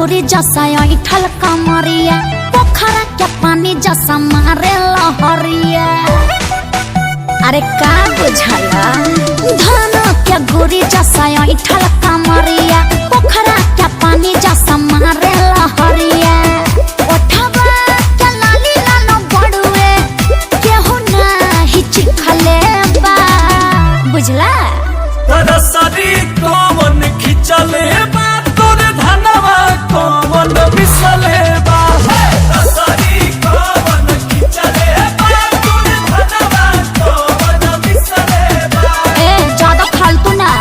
गोरी जसा ऐठल कमरिया पोखरा के पानी जसा मारे लहरिया। अरे का बुझला धन के गोरी जसा ऐठल कमरिया पोखरा के पानी जसा मारे लहरिया। ओठवा के लाली लालो बड़ुए केहू नाही चिखले बा बुझला। तरसरी कौन खिचले बा तोर धनवा कौन मिसले बा। तरसरी कौन खिचले बा तोर धनवा कौन मिसले बा। ए ज्यादा फालतू ना।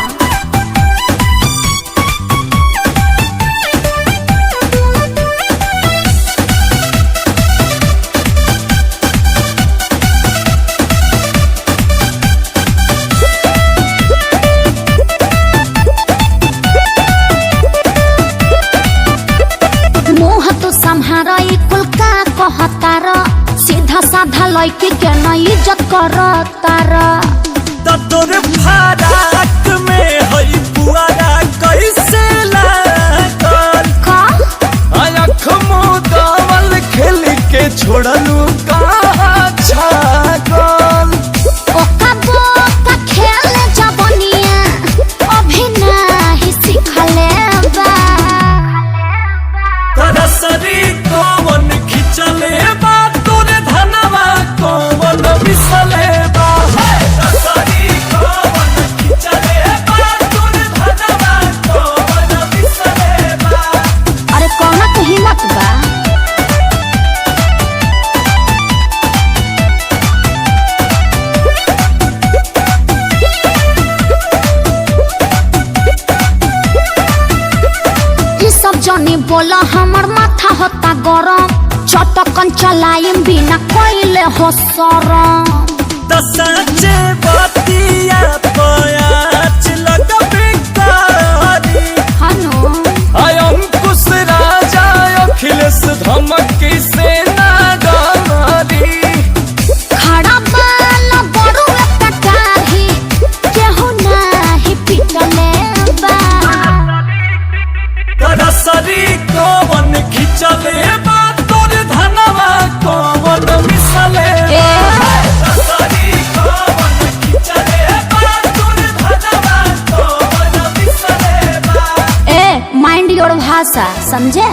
सम्हारा कुल का कहतार सीधा साधा लड़की के न इज्जत करतार। तोर फराक में हई पुआरा कैसे लागल का आँख मुदावल खेल के छोड़लू कहाँ छागल। ओका बोका खेल जबनिया अभी नहीं सिखले बा। तरसरी कौन खिचले बा तोर धनवा कौन मिसले बा। तरसरी कौन खिचले बा तोर धनवा कौन मिसले बा। अरे कौना के हिम्मत बा। सब जनी बोला हमर माथा होता गरम चटकन चलाइम बिना कोइले हो सरम। सच्चे बातिया पयाच लगबे कारी हनो आय अंकुश राजा अखिलेश धमकी से ना डरी। खड़ा बाला बड़ू पटाही केहू नाही पिटले बा। तरसरी कौन खिचले बा तोर धनवा कौन मिसले बा। तरसरी कौन खिचले बा तोर धनवा कौन मिसले बा। ए माइंड योर भाषा समझे।